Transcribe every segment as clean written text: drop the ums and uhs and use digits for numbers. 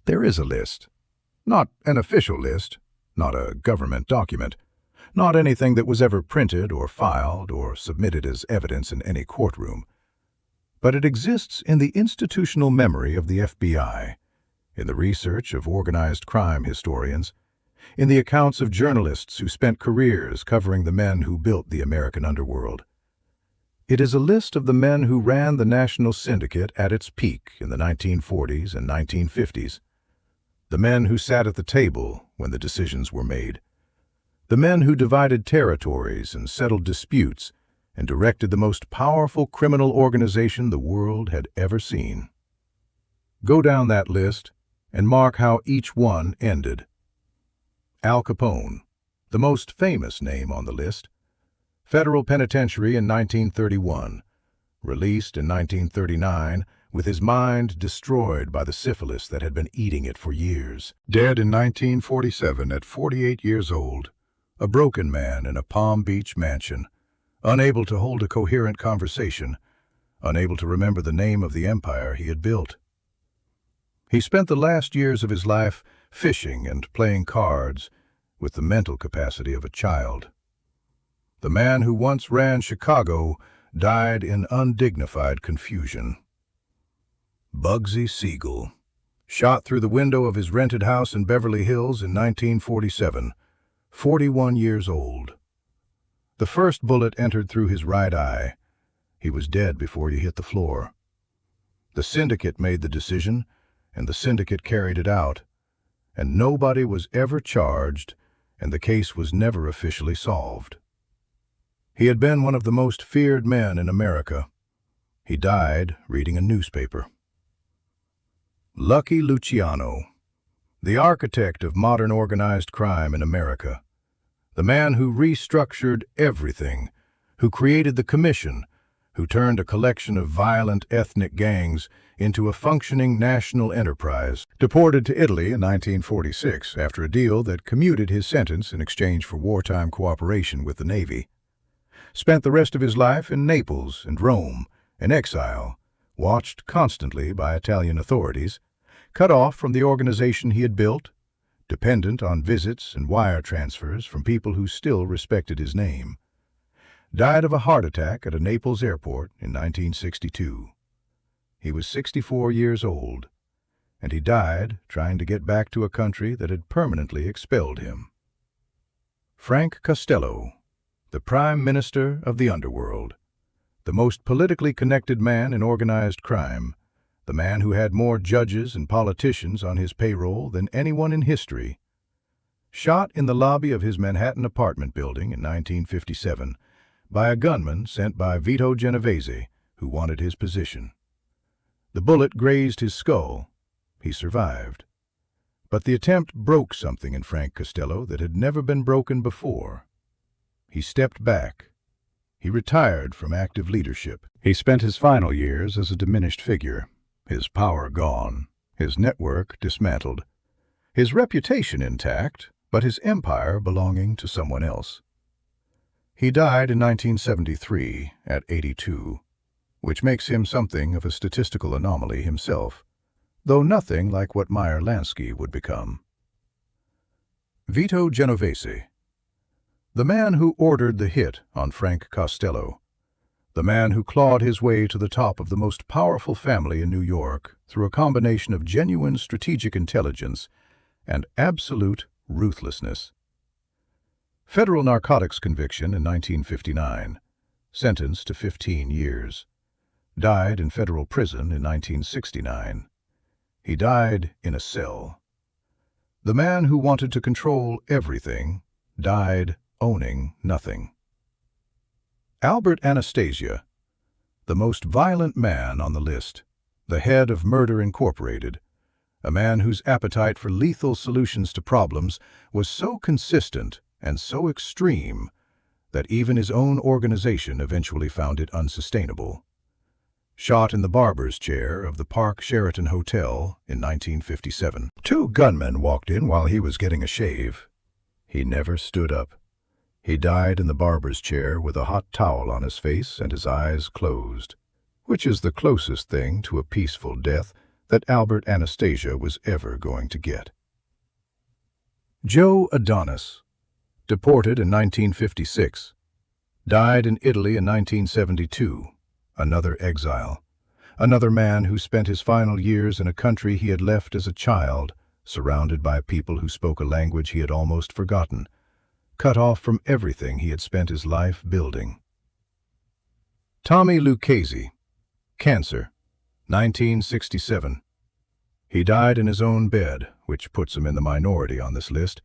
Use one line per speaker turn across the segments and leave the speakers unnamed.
There is a list. Not an official list, not a government document, not anything that was ever printed or filed or submitted as evidence in any courtroom. But it exists in the institutional memory of the FBI, in the research of organized crime historians, in the accounts of journalists who spent careers covering the men who built the American underworld. It is a list of the men who ran the national syndicate at its peak in the 1940s and 1950s, the men who sat at the table when the decisions were made, the men who divided territories and settled disputes and directed the most powerful criminal organization the world had ever seen. Go down that list and mark how each one ended. Al Capone, the most famous name on the list. Federal penitentiary in 1931, released in 1939 with his mind destroyed by the syphilis that had been eating it for years. Dead in 1947 at 48 years old, a broken man in a Palm Beach mansion, unable to hold a coherent conversation, unable to remember the name of the empire he had built. He spent the last years of his life fishing and playing cards with the mental capacity of a child. The man who once ran Chicago died in undignified confusion. Bugsy Siegel, shot through the window of his rented house in Beverly Hills in 1947, 41 years old. The first bullet entered through his right eye. He was dead before he hit the floor. The syndicate made the decision, and the syndicate carried it out, and nobody was ever charged, and the case was never officially solved. He had been one of the most feared men in America. He died reading a newspaper. Lucky Luciano, the architect of modern organized crime in America, the man who restructured everything, who created the Commission, who turned a collection of violent ethnic gangs into a functioning national enterprise, deported to Italy in 1946 after a deal that commuted his sentence in exchange for wartime cooperation with the Navy. Spent the rest of his life in Naples and Rome, in exile, watched constantly by Italian authorities, cut off from the organization he had built, dependent on visits and wire transfers from people who still respected his name. Died of a heart attack at a Naples airport in 1962. He was 64 years old, and he died trying to get back to a country that had permanently expelled him. Frank Costello, the Prime Minister of the Underworld, the most politically connected man in organized crime, the man who had more judges and politicians on his payroll than anyone in history. Shot in the lobby of his Manhattan apartment building in 1957 by a gunman sent by Vito Genovese, who wanted his position. The bullet grazed his skull. He survived. But the attempt broke something in Frank Costello that had never been broken before. He stepped back. He retired from active leadership. He spent his final years as a diminished figure, his power gone, his network dismantled, his reputation intact, but his empire belonging to someone else. He died in 1973 at 82, which makes him something of a statistical anomaly himself, though nothing like what Meyer Lansky would become. Vito Genovese, the man who ordered the hit on Frank Costello, the man who clawed his way to the top of the most powerful family in New York through a combination of genuine strategic intelligence and absolute ruthlessness. Federal narcotics conviction in 1959, sentenced to 15 years. Died in federal prison in 1969. He died in a cell. The man who wanted to control everything died owning nothing. Albert Anastasia, the most violent man on the list, the head of Murder Incorporated, a man whose appetite for lethal solutions to problems was so consistent and so extreme that even his own organization eventually found it unsustainable. Shot in the barber's chair of the Park Sheraton Hotel in 1957. 2 gunmen walked in while he was getting a shave. He never stood up. He died in the barber's chair with a hot towel on his face and his eyes closed, which is the closest thing to a peaceful death that Albert Anastasia was ever going to get. Joe Adonis, deported in 1956, died in Italy in 1972, another exile, another man who spent his final years in a country he had left as a child, surrounded by people who spoke a language he had almost forgotten, cut off from everything he had spent his life building. Tommy Lucchese, cancer, 1967. He died in his own bed, which puts him in the minority on this list,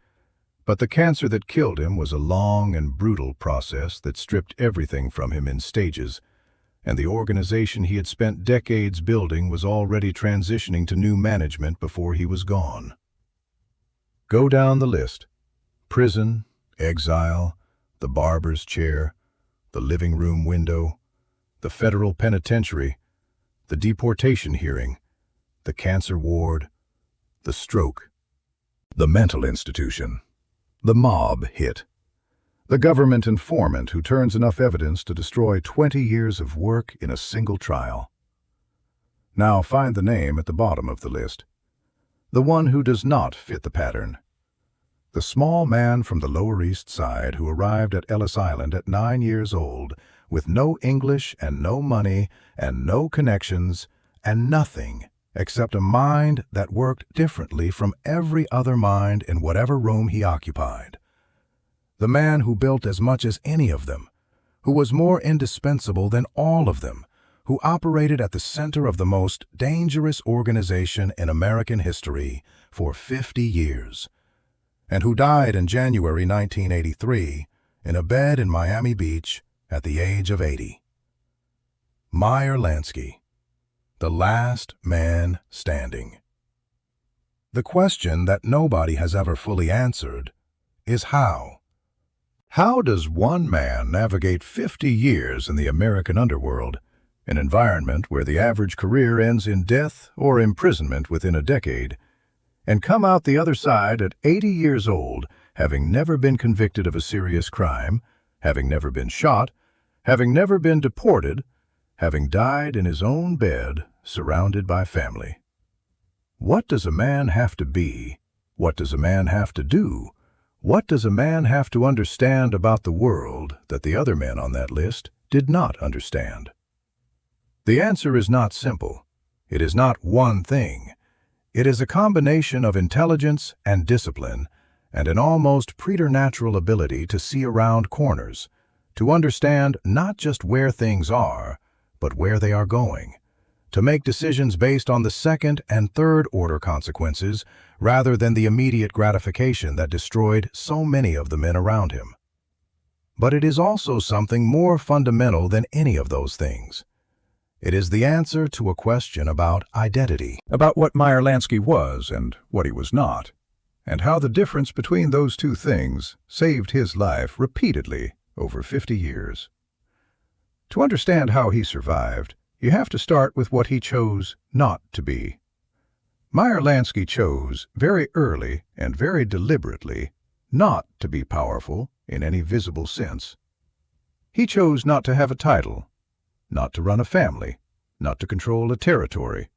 but the cancer that killed him was a long and brutal process that stripped everything from him in stages, and the organization he had spent decades building was already transitioning to new management before he was gone. Go down the list: prison, exile, the barber's chair, the living room window, the federal penitentiary, the deportation hearing, the cancer ward, the stroke, the mental institution, the mob hit, the government informant who turns enough evidence to destroy 20 years of work in a single trial. Now find the name at the bottom of the list, the one who does not fit the pattern. The small man from the Lower East Side who arrived at Ellis Island at 9 years old with no English and no money and no connections and nothing except a mind that worked differently from every other mind in whatever room he occupied. The man who built as much as any of them, who was more indispensable than all of them, who operated at the center of the most dangerous organization in American history for 50 years, and who died in January 1983 in a bed in Miami Beach at the age of 80. Meyer Lansky, the last man standing. The question that nobody has ever fully answered is how. How does one man navigate 50 years in the American underworld, an environment where the average career ends in death or imprisonment within a decade, and come out the other side at 80 years old, having never been convicted of a serious crime, having never been shot, having never been deported, having died in his own bed, surrounded by family? What does a man have to be? What does a man have to do? What does a man have to understand about the world that the other men on that list did not understand? The answer is not simple. It is not one thing. It is a combination of intelligence and discipline and an almost preternatural ability to see around corners, to understand not just where things are, but where they are going, to make decisions based on the second and third order consequences rather than the immediate gratification that destroyed so many of the men around him. But it is also something more fundamental than any of those things. It is the answer to a question about identity, about what Meyer Lansky was and what he was not, and how the difference between those two things saved his life repeatedly over 50 years. To understand how he survived, you have to start with what he chose not to be. Meyer Lansky chose, very early and very deliberately, not to be powerful in any visible sense. He chose not to have a title, not to run a family, not to control a territory,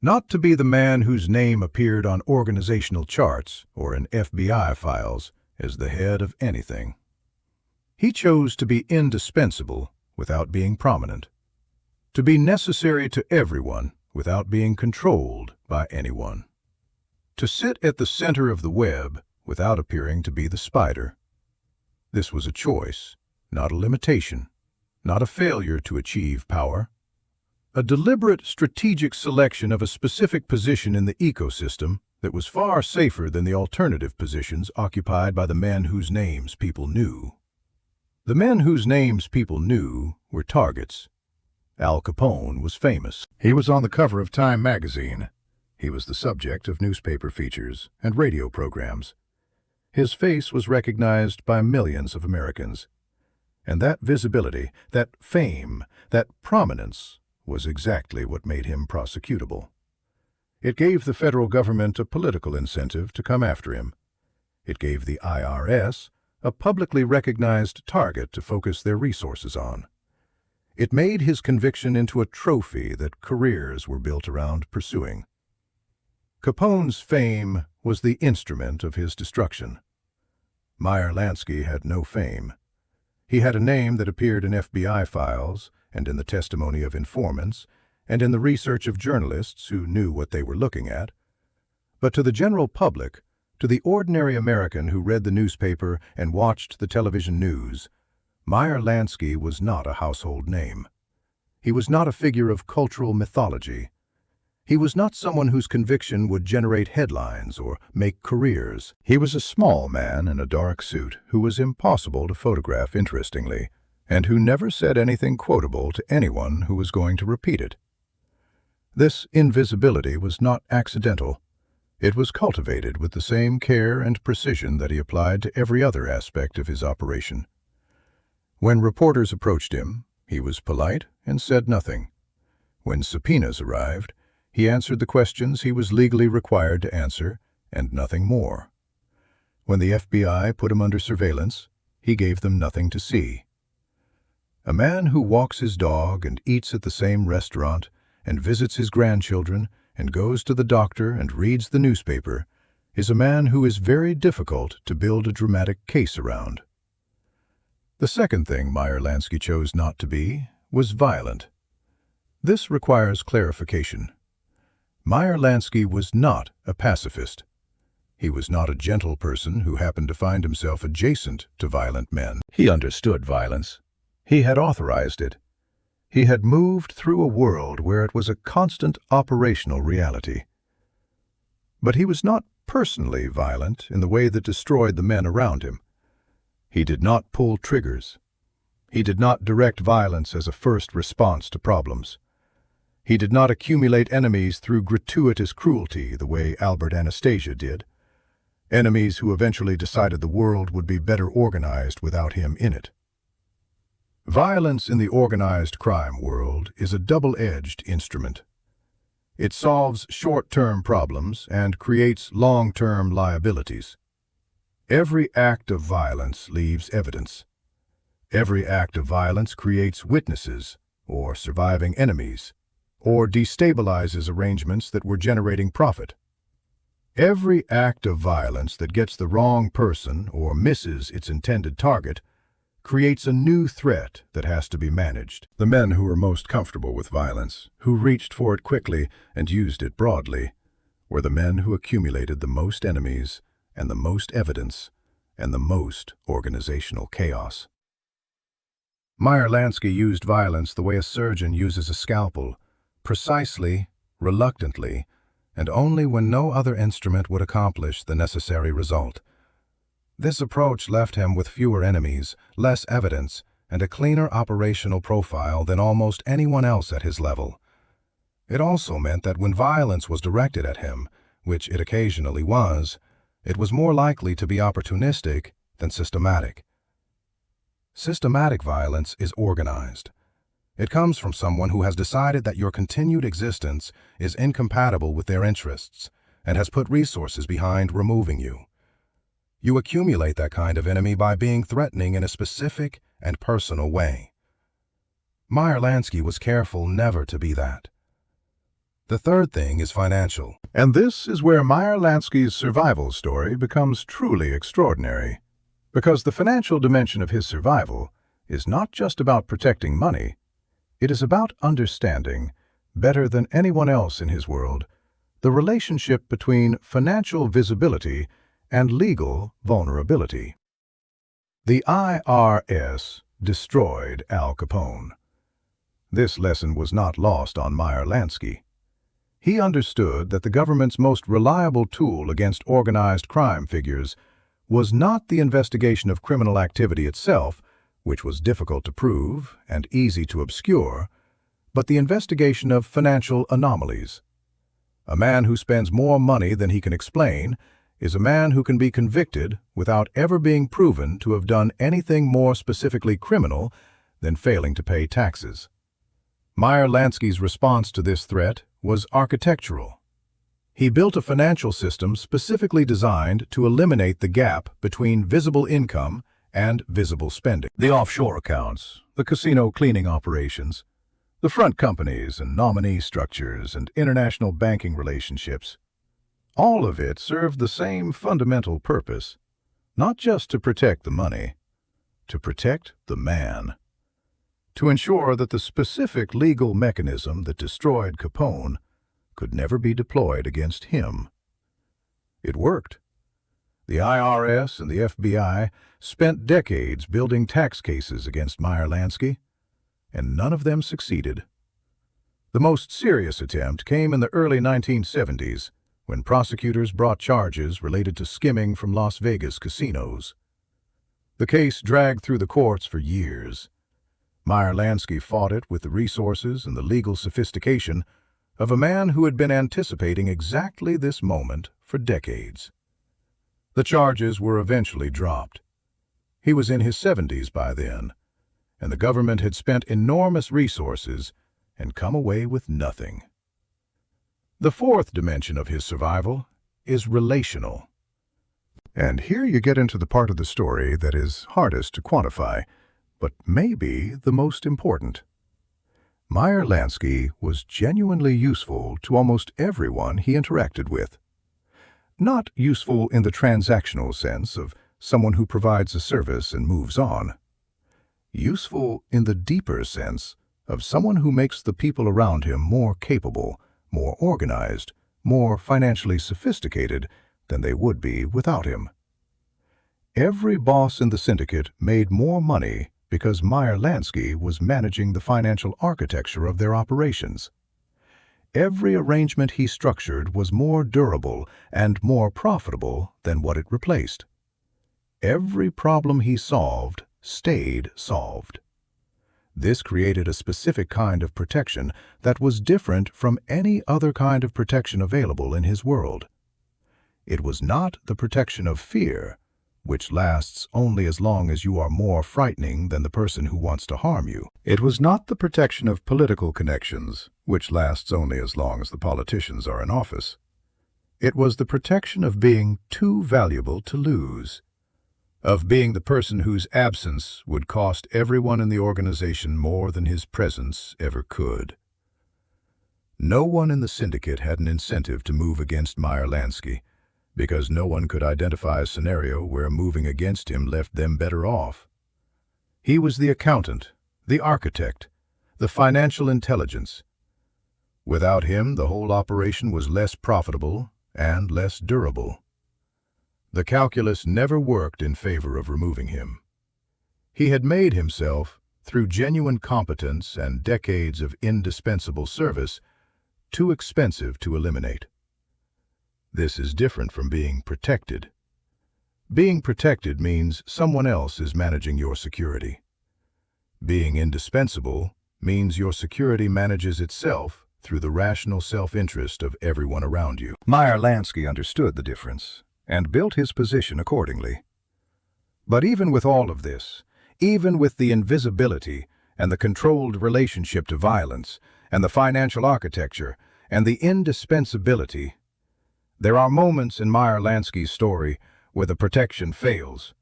not to be the man whose name appeared on organizational charts or in FBI files as the head of anything. He chose to be indispensable without being prominent, to be necessary to everyone without being controlled by anyone, to sit at the center of the web without appearing to be the spider. This was a choice, not a limitation, not a failure to achieve power. A deliberate strategic selection of a specific position in the ecosystem that was far safer than the alternative positions occupied by the men whose names people knew. The men whose names people knew were targets. Al Capone was famous. He was on the cover of Time magazine. He was the subject of newspaper features and radio programs. His face was recognized by millions of Americans. And that visibility, that fame, that prominence was exactly what made him prosecutable. It gave the federal government a political incentive to come after him. It gave the IRS a publicly recognized target to focus their resources on. It made his conviction into a trophy that careers were built around pursuing. Capone's fame was the instrument of his destruction. Meyer Lansky had no fame. He had a name that appeared in FBI files and in the testimony of informants and in the research of journalists who knew what they were looking at. But to the general public, to the ordinary American who read the newspaper and watched the television news, Meyer Lansky was not a household name. He was not a figure of cultural mythology. He was not someone whose conviction would generate headlines or make careers. He was a small man in a dark suit who was impossible to photograph interestingly, and who never said anything quotable to anyone who was going to repeat it. This invisibility was not accidental. It was cultivated with the same care and precision that he applied to every other aspect of his operation. When reporters approached him, he was polite and said nothing. When subpoenas arrived, he answered the questions he was legally required to answer, and nothing more. When the FBI put him under surveillance, he gave them nothing to see. A man who walks his dog and eats at the same restaurant and visits his grandchildren and goes to the doctor and reads the newspaper is a man who is very difficult to build a dramatic case around. The second thing Meyer Lansky chose not to be was violent. This requires clarification. Meyer Lansky was not a pacifist. He was not a gentle person who happened to find himself adjacent to violent men. He understood violence. He had authorized it. He had moved through a world where it was a constant operational reality. But he was not personally violent in the way that destroyed the men around him. He did not pull triggers. He did not direct violence as a first response to problems. He did not accumulate enemies through gratuitous cruelty the way Anastasia did, enemies who eventually decided the world would be better organized without him in it. Violence in the organized crime world is a double-edged instrument. It solves short-term problems and creates long-term liabilities. Every act of violence leaves evidence. Every act of violence creates witnesses or surviving enemies, or destabilizes arrangements that were generating profit. Every act of violence that gets the wrong person or misses its intended target creates a new threat that has to be managed. The men who were most comfortable with violence, who reached for it quickly and used it broadly, were the men who accumulated the most enemies and the most evidence and the most organizational chaos. Meyer Lansky used violence the way a surgeon uses a scalpel, precisely, reluctantly, and only when no other instrument would accomplish the necessary result. This approach left him with fewer enemies, less evidence, and a cleaner operational profile than almost anyone else at his level. It also meant that when violence was directed at him, which it occasionally was, it was more likely to be opportunistic than systematic. Systematic violence is organized. It comes from someone who has decided that your continued existence is incompatible with their interests and has put resources behind removing you. You accumulate that kind of enemy by being threatening in a specific and personal way. Meyer Lansky was careful never to be that. The third thing is financial. And this is where Meyer Lansky's survival story becomes truly extraordinary, because the financial dimension of his survival is not just about protecting money. It is about understanding, better than anyone else in his world, the relationship between financial visibility and legal vulnerability. The IRS destroyed Al Capone. This lesson was not lost on Meyer Lansky. He understood that the government's most reliable tool against organized crime figures was not the investigation of criminal activity itself, which was difficult to prove and easy to obscure, but the investigation of financial anomalies. A man who spends more money than he can explain is a man who can be convicted without ever being proven to have done anything more specifically criminal than failing to pay taxes. Meyer Lansky's response to this threat was architectural. He built a financial system specifically designed to eliminate the gap between visible income and visible spending. The offshore accounts, the casino cleaning operations, the front companies and nominee structures and international banking relationships. All of it served the same fundamental purpose, not just to protect the money, to protect the man, to ensure that the specific legal mechanism that destroyed Capone could never be deployed against him. It worked. The IRS and the FBI spent decades building tax cases against Meyer Lansky, and none of them succeeded. The most serious attempt came in the early 1970s, when prosecutors brought charges related to skimming from Las Vegas casinos. The case dragged through the courts for years. Meyer Lansky fought it with the resources and the legal sophistication of a man who had been anticipating exactly this moment for decades. The charges were eventually dropped. He was in his 70s by then, and the government had spent enormous resources and come away with nothing. The fourth dimension of his survival is relational. And here you get into the part of the story that is hardest to quantify, but maybe the most important. Meyer Lansky was genuinely useful to almost everyone he interacted with. Not useful in the transactional sense of someone who provides a service and moves on. Useful in the deeper sense of someone who makes the people around him more capable, more organized, more financially sophisticated than they would be without him. Every boss in the syndicate made more money because Meyer Lansky was managing the financial architecture of their operations. Every arrangement he structured was more durable and more profitable than what it replaced. Every problem he solved stayed solved. This created a specific kind of protection that was different from any other kind of protection available in his world. It was not the protection of fear, which lasts only as long as you are more frightening than the person who wants to harm you. It was not the protection of political connections, which lasts only as long as the politicians are in office. It was the protection of being too valuable to lose, of being the person whose absence would cost everyone in the organization more than his presence ever could. No one in the syndicate had an incentive to move against Meyer Lansky, because no one could identify a scenario where moving against him left them better off. He was the accountant, the architect, the financial intelligence. Without him, the whole operation was less profitable and less durable. The calculus never worked in favor of removing him. He had made himself, through genuine competence and decades of indispensable service, too expensive to eliminate. This is different from being protected. Being protected means someone else is managing your security. Being indispensable means your security manages itself through the rational self-interest of everyone around you. Meyer Lansky understood the difference and built his position accordingly. But even with all of this, even with the invisibility and the controlled relationship to violence and the financial architecture and the indispensability, there are moments in Meyer Lansky's story where the protection fails,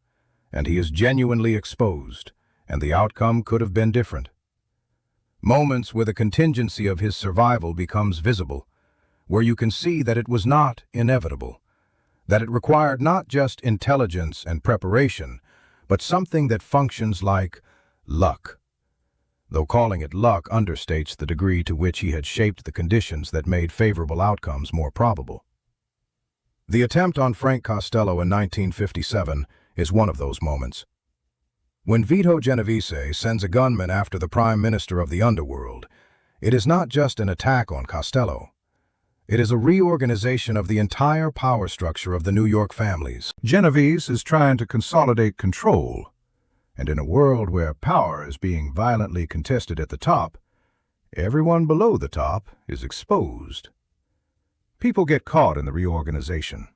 and he is genuinely exposed, and the outcome could have been different. Moments where the contingency of his survival becomes visible, where you can see that it was not inevitable, that it required not just intelligence and preparation, but something that functions like luck. Though calling it luck understates the degree to which he had shaped the conditions that made favorable outcomes more probable. The attempt on Frank Costello in 1957 is one of those moments. When Vito Genovese sends a gunman after the Prime Minister of the Underworld, it is not just an attack on Costello. It is a reorganization of the entire power structure of the New York families. Genovese is trying to consolidate control, and in a world where power is being violently contested at the top, everyone below the top is exposed. People get caught in the reorganization.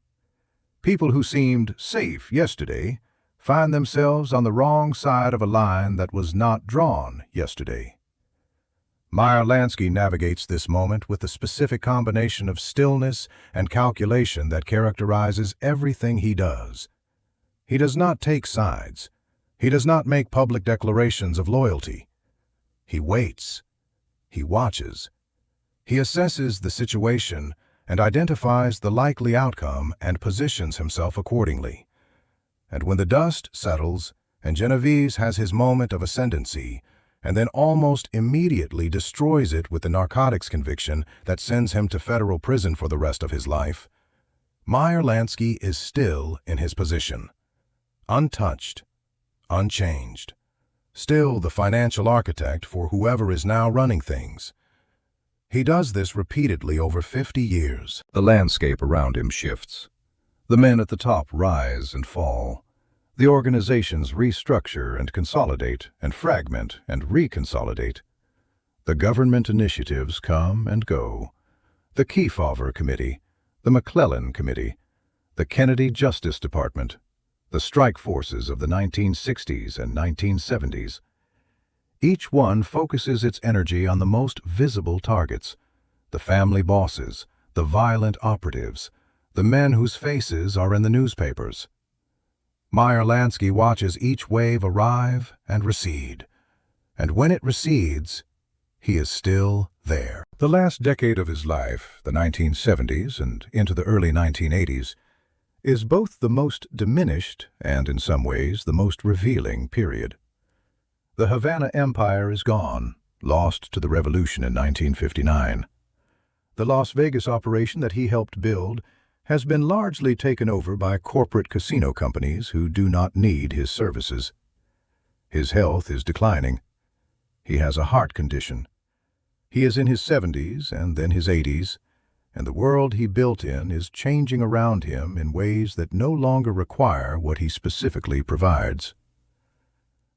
People who seemed safe yesterday find themselves on the wrong side of a line that was not drawn yesterday. Meyer Lansky navigates this moment with the specific combination of stillness and calculation that characterizes everything he does. He does not take sides. He does not make public declarations of loyalty. He waits. He watches. He assesses the situation and identifies the likely outcome and positions himself accordingly. And when the dust settles and Genovese has his moment of ascendancy, and then almost immediately destroys it with the narcotics conviction that sends him to federal prison for the rest of his life, Meyer Lansky is still in his position, untouched, unchanged, still the financial architect for whoever is now running things. He does this repeatedly over 50 years. The landscape around him shifts. The men at the top rise and fall. The organizations restructure and consolidate and fragment and reconsolidate. The government initiatives come and go. The Kefauver Committee, the McClellan Committee, the Kennedy Justice Department, the strike forces of the 1960s and 1970s. Each one focuses its energy on the most visible targets, the family bosses, the violent operatives, the men whose faces are in the newspapers. Meyer Lansky watches each wave arrive and recede, and when it recedes, he is still there. The last decade of his life, the 1970s and into the early 1980s, is both the most diminished and, in some ways, the most revealing period. The Havana Empire is gone, lost to the revolution in 1959. The Las Vegas operation that he helped build has been largely taken over by corporate casino companies who do not need his services. His health is declining. He has a heart condition. He is in his 70s and then his 80s, and the world he built in is changing around him in ways that no longer require what he specifically provides.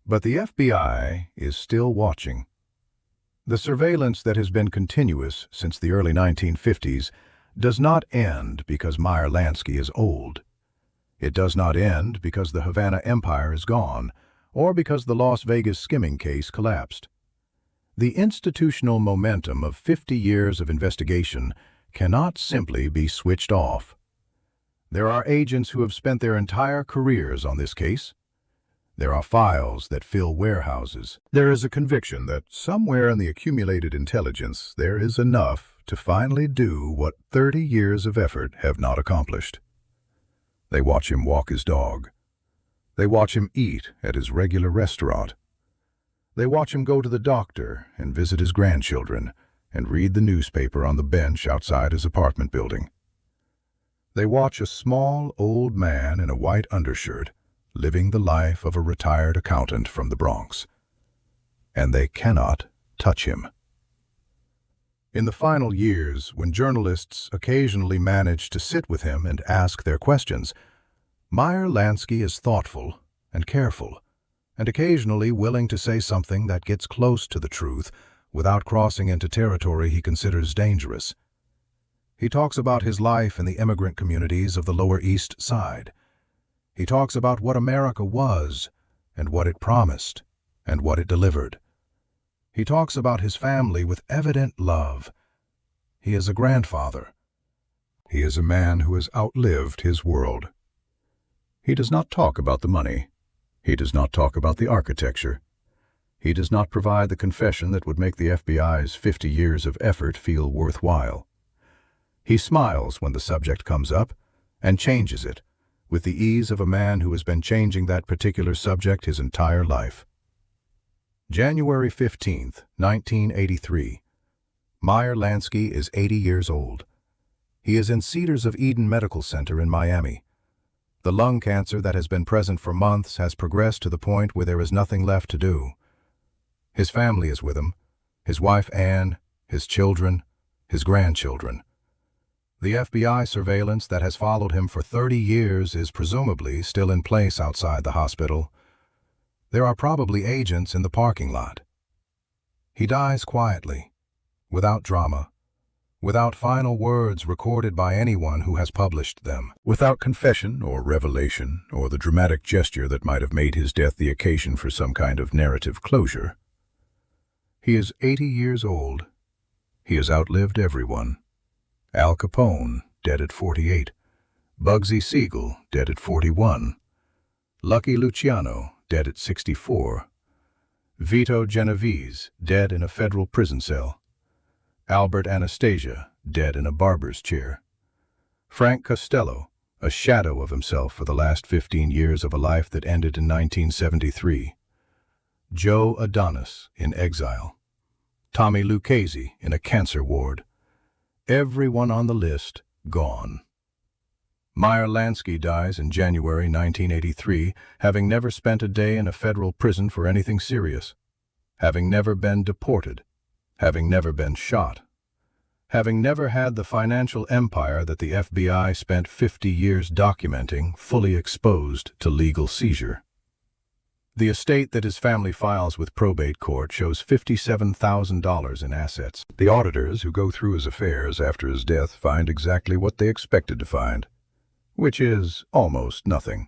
But the FBI is still watching. The surveillance that has been continuous since the early 1950s does not end because Meyer Lansky is old. It does not end because the Havana Empire is gone, or because the Las Vegas skimming case collapsed. The institutional momentum of 50 years of investigation cannot simply be switched off. There are agents who have spent their entire careers on this case. There are files that fill warehouses. There is a conviction that somewhere in the accumulated intelligence there is enough to finally do what 30 years of effort have not accomplished. They watch him walk his dog. They watch him eat at his regular restaurant. They watch him go to the doctor and visit his grandchildren and read the newspaper on the bench outside his apartment building. They watch a small old man in a white undershirt living the life of a retired accountant from the Bronx. And they cannot touch him. In the final years, when journalists occasionally manage to sit with him and ask their questions, Meyer Lansky is thoughtful and careful, and occasionally willing to say something that gets close to the truth without crossing into territory he considers dangerous. He talks about his life in the immigrant communities of the Lower East Side. He talks about what America was and what it promised and what it delivered. He talks about his family with evident love. He is a grandfather. He is a man who has outlived his world. He does not talk about the money. He does not talk about the architecture. He does not provide the confession that would make the FBI's 50 years of effort feel worthwhile. He smiles when the subject comes up and changes it with the ease of a man who has been changing that particular subject his entire life. January 15th, 1983. Meyer Lansky is 80 years old. He is in Cedars of Eden Medical Center in Miami. The lung cancer that has been present for months has progressed to the point where there is nothing left to do. His family is with him, his wife Anne, his children, his grandchildren. The FBI surveillance that has followed him for 30 years is presumably still in place outside the hospital. There are probably agents in the parking lot. He dies quietly, without drama, without final words recorded by anyone who has published them, without confession or revelation or the dramatic gesture that might have made his death the occasion for some kind of narrative closure. He is 80 years old. He has outlived everyone. Al Capone, dead at 48. Bugsy Siegel, dead at 41. Lucky Luciano, dead at 64. Vito Genovese, dead in a federal prison cell. Anastasia, dead in a barber's chair. Frank Costello, a shadow of himself for the last 15 years of a life that ended in 1973. Joe Adonis in Exile. Tommy Lucchese in a cancer ward. Everyone on the list gone. Meyer Lansky dies in January 1983, having never spent a day in a federal prison for anything serious, having never been deported, having never been shot, having never had the financial empire that the FBI spent 50 years documenting fully exposed to legal seizure. The estate that his family files with probate court shows $57,000 in assets. The auditors who go through his affairs after his death find exactly what they expected to find, which is almost nothing.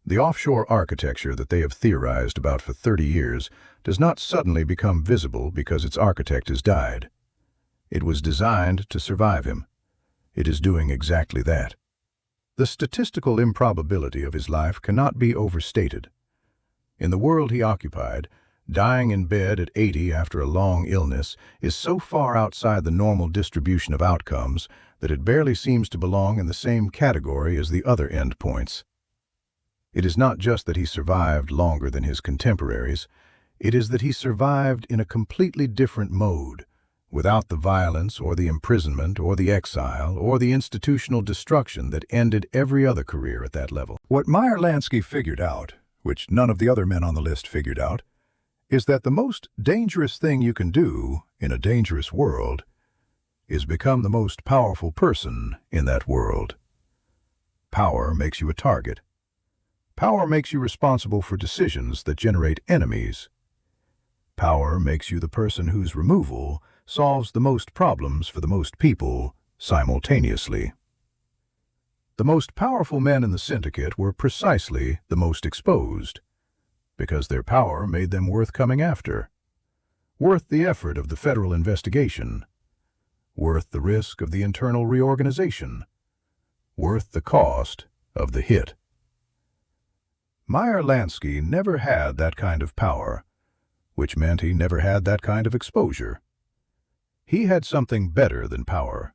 The offshore architecture that they have theorized about for 30 years does not suddenly become visible because its architect has died. It was designed to survive him. It is doing exactly that. The statistical improbability of his life cannot be overstated. In the world he occupied, dying in bed at 80 after a long illness is so far outside the normal distribution of outcomes that it barely seems to belong in the same category as the other endpoints. It is not just that he survived longer than his contemporaries, it is that he survived in a completely different mode, without the violence or the imprisonment or the exile or the institutional destruction that ended every other career at that level. What Meyer Lansky figured out, which none of the other men on the list figured out, is that the most dangerous thing you can do in a dangerous world is become the most powerful person in that world. Power makes you a target. Power makes you responsible for decisions that generate enemies. Power makes you the person whose removal solves the most problems for the most people simultaneously. The most powerful men in the syndicate were precisely the most exposed, because their power made them worth coming after, worth the effort of the federal investigation, worth the risk of the internal reorganization, worth the cost of the hit. Meyer Lansky never had that kind of power, which meant he never had that kind of exposure. He had something better than power.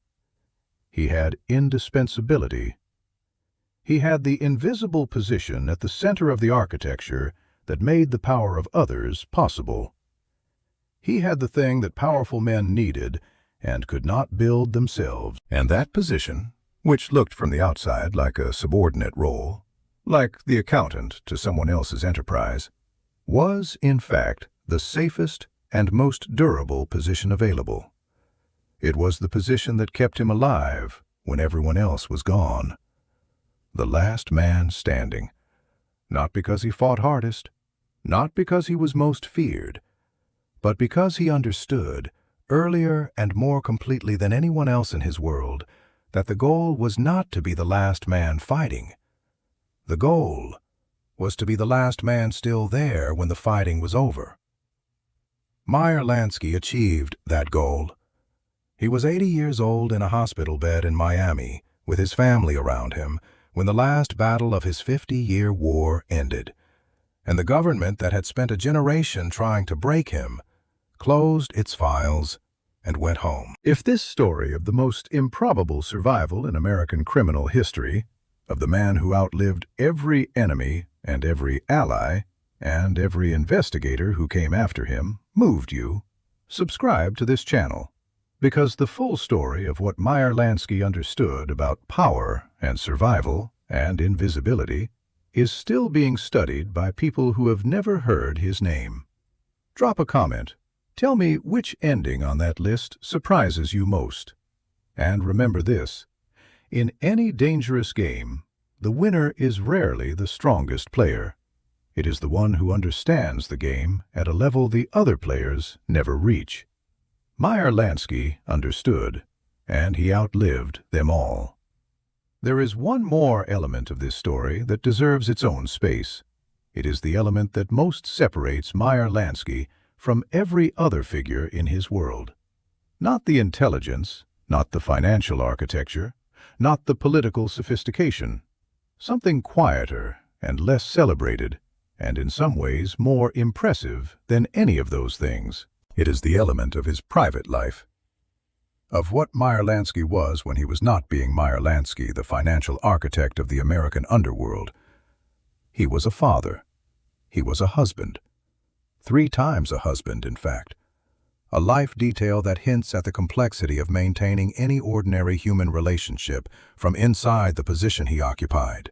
He had indispensability. He had the invisible position at the center of the architecture that made the power of others possible. He had the thing that powerful men needed and could not build themselves. And that position, which looked from the outside like a subordinate role, like the accountant to someone else's enterprise, was, in fact, the safest and most durable position available. It was the position that kept him alive when everyone else was gone. The last man standing, not because he fought hardest, not because he was most feared, but because he understood, earlier and more completely than anyone else in his world, that the goal was not to be the last man fighting. The goal was to be the last man still there when the fighting was over. Meyer Lansky achieved that goal. He was 80 years old in a hospital bed in Miami, with his family around him, when the last battle of his 50-year war ended, and the government that had spent a generation trying to break him closed its files and went home. If this story of the most improbable survival in American criminal history, of the man who outlived every enemy and every ally and every investigator who came after him, moved you, subscribe to this channel, because the full story of what Meyer Lansky understood about power and survival and invisibility is still being studied by people who have never heard his name. Drop a comment. Tell me which ending on that list surprises you most. And remember this: in any dangerous game, the winner is rarely the strongest player. It is the one who understands the game at a level the other players never reach. Meyer Lansky understood, and he outlived them all. There is one more element of this story that deserves its own space. It is the element that most separates Meyer Lansky from every other figure in his world. Not the intelligence, not the financial architecture, not the political sophistication. Something quieter and less celebrated, and in some ways more impressive than any of those things. It is the element of his private life. of what Meyer Lansky was when he was not being Meyer Lansky, the financial architect of the American underworld. He was a father. He was a husband. 3 times a husband, in fact. A life detail that hints at the complexity of maintaining any ordinary human relationship from inside the position he occupied.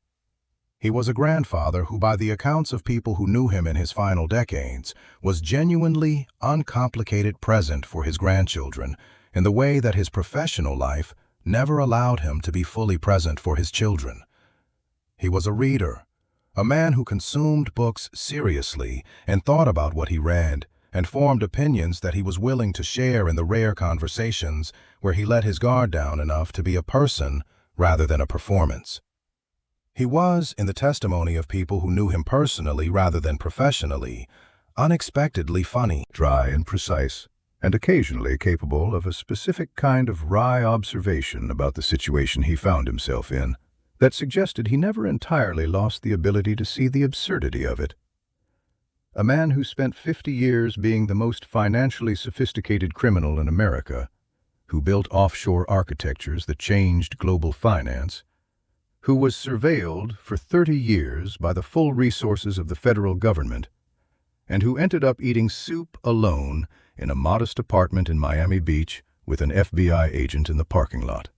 He was a grandfather who, by the accounts of people who knew him in his final decades, was genuinely, uncomplicated present for his grandchildren in the way that his professional life never allowed him to be fully present for his children. He was a reader, a man who consumed books seriously and thought about what he read, and formed opinions that he was willing to share in the rare conversations where he let his guard down enough to be a person rather than a performance. He was, in the testimony of people who knew him personally rather than professionally, unexpectedly funny, dry and precise, and occasionally capable of a specific kind of wry observation about the situation he found himself in that suggested he never entirely lost the ability to see the absurdity of it. A man who spent 50 years being the most financially sophisticated criminal in America, who built offshore architectures that changed global finance, who was surveilled for 30 years by the full resources of the federal government, and who ended up eating soup alone in a modest apartment in Miami Beach with an FBI agent in the parking lot.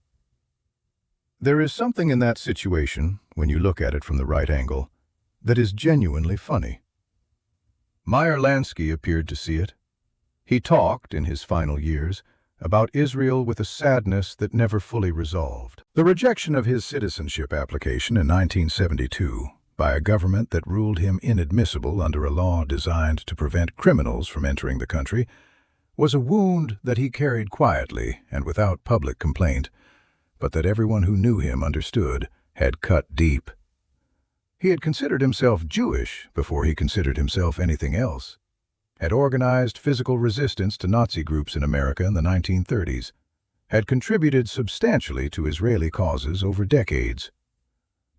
There is something in that situation, when you look at it from the right angle, that is genuinely funny. Meyer Lansky appeared to see it. He talked, in his final years, about Israel with a sadness that never fully resolved. The rejection of his citizenship application in 1972 by a government that ruled him inadmissible under a law designed to prevent criminals from entering the country was a wound that he carried quietly and without public complaint, but that everyone who knew him understood had cut deep. He had considered himself Jewish before he considered himself anything else, had organized physical resistance to Nazi groups in America in the 1930s, had contributed substantially to Israeli causes over decades.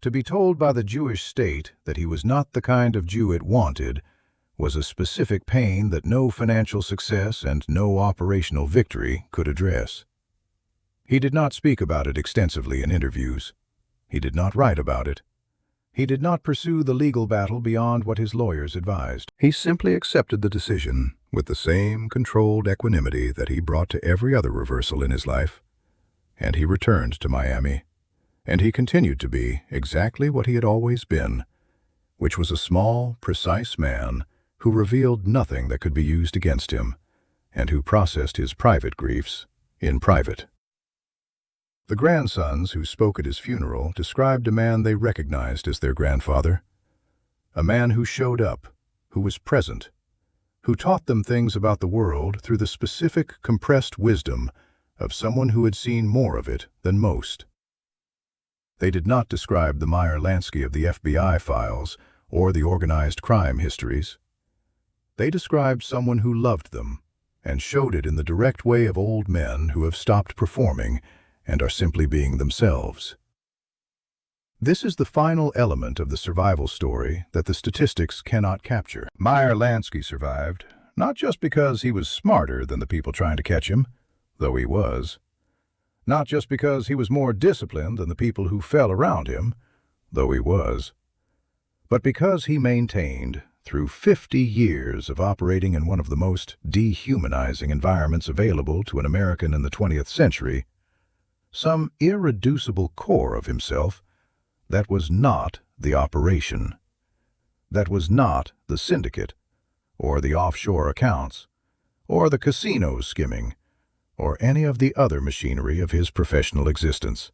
To be told by the Jewish state that he was not the kind of Jew it wanted was a specific pain that no financial success and no operational victory could address. He did not speak about it extensively in interviews. He did not write about it. He did not pursue the legal battle beyond what his lawyers advised. He simply accepted the decision with the same controlled equanimity that he brought to every other reversal in his life. And he returned to Miami. And he continued to be exactly what he had always been, which was a small, precise man who revealed nothing that could be used against him, and who processed his private griefs in private. The grandsons who spoke at his funeral described a man they recognized as their grandfather, a man who showed up, who was present, who taught them things about the world through the specific, compressed wisdom of someone who had seen more of it than most. They did not describe the Meyer Lansky of the FBI files or the organized crime histories. They described someone who loved them and showed it in the direct way of old men who have stopped performing and are simply being themselves. This is the final element of the survival story that the statistics cannot capture. Meyer Lansky survived, not just because he was smarter than the people trying to catch him, though he was. Not just because he was more disciplined than the people who fell around him, though he was. But because he maintained, through 50 years of operating in one of the most dehumanizing environments available to an American in the 20th century, some irreducible core of himself that was not the operation, that was not the syndicate, or the offshore accounts, or the casino skimming, or any of the other machinery of his professional existence.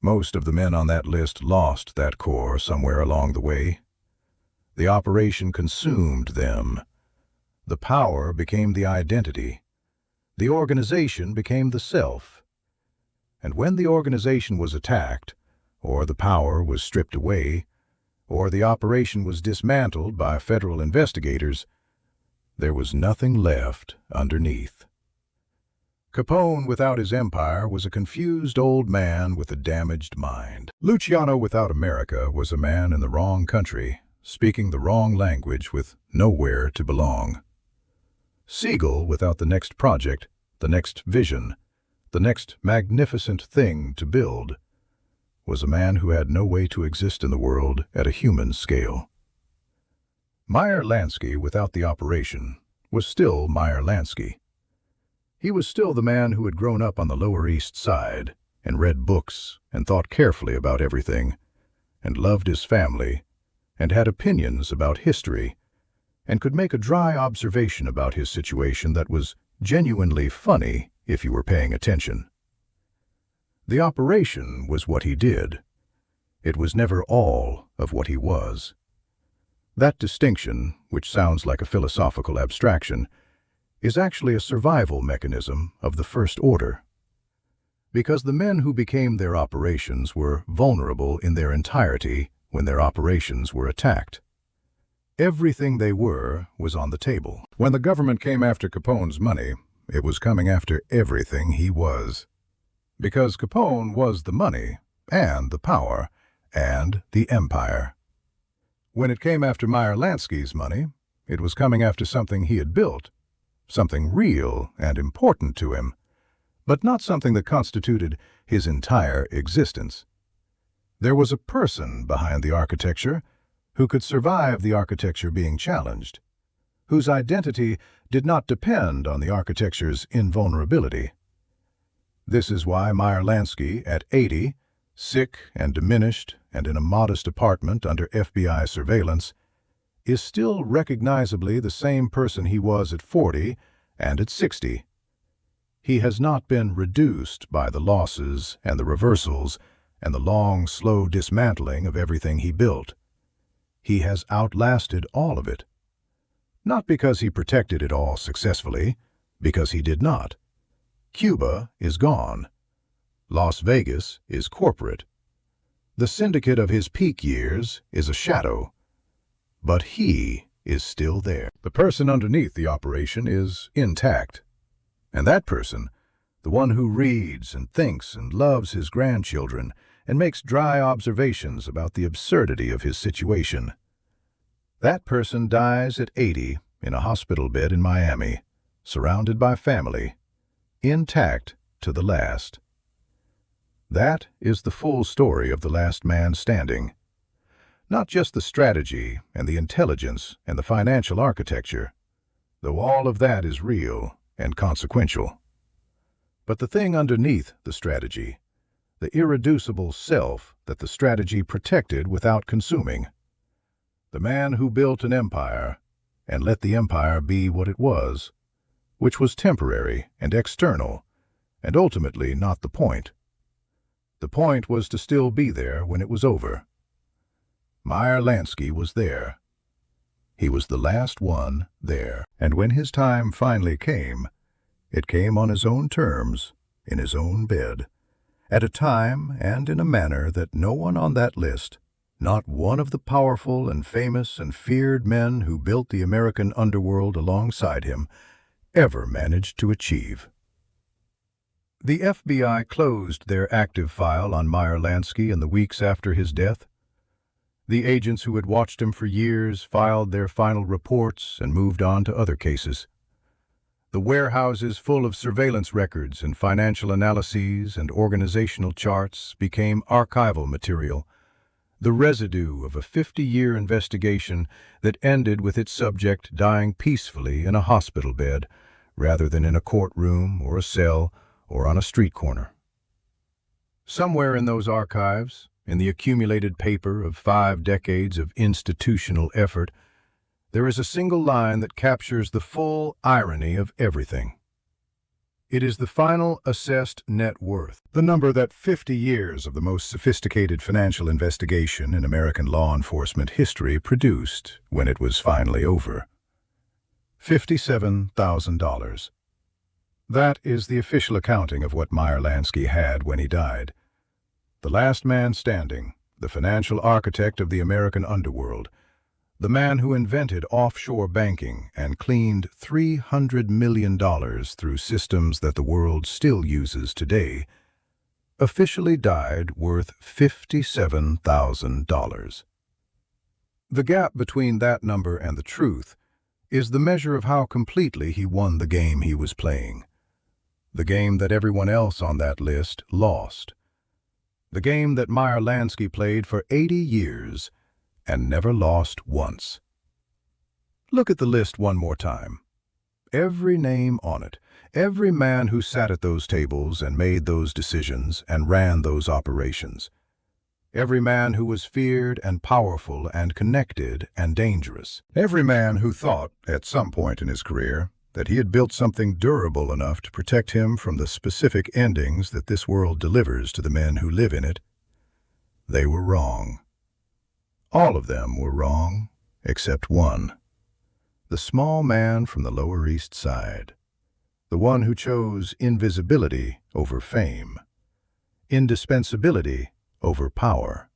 Most of the men on that list lost that core somewhere along the way. The operation consumed them. The power became the identity. The organization became the self. And when the organization was attacked, or the power was stripped away, or the operation was dismantled by federal investigators, there was nothing left underneath. Capone without his empire was a confused old man with a damaged mind. Luciano without America was a man in the wrong country, speaking the wrong language with nowhere to belong. Siegel without the next project, the next vision, the next magnificent thing to build, was a man who had no way to exist in the world at a human scale. Meyer Lansky, without the operation, was still Meyer Lansky. He was still the man who had grown up on the Lower East Side and read books and thought carefully about everything and loved his family and had opinions about history and could make a dry observation about his situation that was genuinely funny if you were paying attention. The operation was what he did. It was never all of what he was. That distinction, which sounds like a philosophical abstraction, is actually a survival mechanism of the first order. Because the men who became their operations were vulnerable in their entirety when their operations were attacked. Everything they were was on the table. When the government came after Capone's money, it was coming after everything he was. Because Capone was the money, and the power, and the empire. When it came after Meyer Lansky's money, it was coming after something he had built, something real and important to him, but not something that constituted his entire existence. There was a person behind the architecture who could survive the architecture being challenged, whose identity did not depend on the architecture's invulnerability. This is why Meyer Lansky, at 80, sick and diminished and in a modest apartment under FBI surveillance, is still recognizably the same person he was at 40 and at 60. He has not been reduced by the losses and the reversals and the long, slow dismantling of everything he built. He has outlasted all of it. Not because he protected it all successfully, because he did not. Cuba is gone. Las Vegas is corporate. The syndicate of his peak years is a shadow. But he is still there. The person underneath the operation is intact. And that person, the one who reads and thinks and loves his grandchildren and makes dry observations about the absurdity of his situation, that person dies at 80 in a hospital bed in Miami, surrounded by family, intact to the last. That is the full story of the last man standing. Not just the strategy and the intelligence and the financial architecture, though all of that is real and consequential. But the thing underneath the strategy, the irreducible self that the strategy protected without consuming. The man who built an empire and let the empire be what it was, which was temporary and external, and ultimately not the point. The point was to still be there when it was over. Meyer Lansky was there. He was the last one there. And when his time finally came, it came on his own terms, in his own bed, at a time and in a manner that no one on that list, not one of the powerful and famous and feared men who built the American underworld alongside him, ever managed to achieve. The FBI closed their active file on Meyer Lansky in the weeks after his death. The agents who had watched him for years filed their final reports and moved on to other cases. The warehouses full of surveillance records and financial analyses and organizational charts became archival material, the residue of a 50-year investigation that ended with its subject dying peacefully in a hospital bed rather than in a courtroom or a cell or on a street corner. Somewhere in those archives, in the accumulated paper of 5 decades of institutional effort, there is a single line that captures the full irony of everything. It is the final assessed net worth, the number that 50 years of the most sophisticated financial investigation in American law enforcement history produced when it was finally over. $57,000. That is the official accounting of what Meyer Lansky had when he died. The last man standing, the financial architect of the American underworld, the man who invented offshore banking and cleaned $300 million through systems that the world still uses today, officially died worth $57,000. The gap between that number and the truth is the measure of how completely he won the game he was playing. The game that everyone else on that list lost. The game that Meyer Lansky played for 80 years and never lost once. Look at the list one more time. Every name on it, every man who sat at those tables and made those decisions and ran those operations. Every man who was feared and powerful and connected and dangerous. Every man who thought, at some point in his career, that he had built something durable enough to protect him from the specific endings that this world delivers to the men who live in it. They were wrong. All of them were wrong, except one. The small man from the Lower East Side. The one who chose invisibility over fame. Indispensability over power.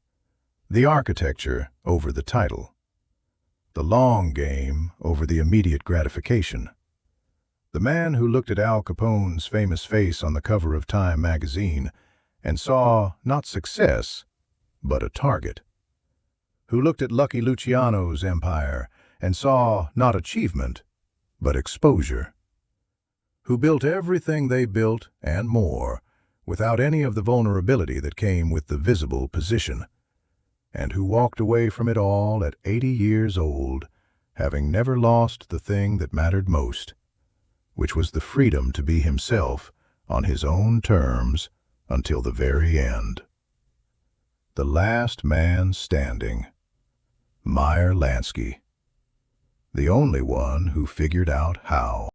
The architecture over the title. The long game over the immediate gratification. The man who looked at Al Capone's famous face on the cover of Time magazine and saw not success, but a target. Who looked at Lucky Luciano's empire and saw not achievement, but exposure. Who built everything they built and more without any of the vulnerability that came with the visible position, and who walked away from it all at 80 years old, having never lost the thing that mattered most, which was the freedom to be himself on his own terms until the very end. The last man standing, Meyer Lansky, the only one who figured out how.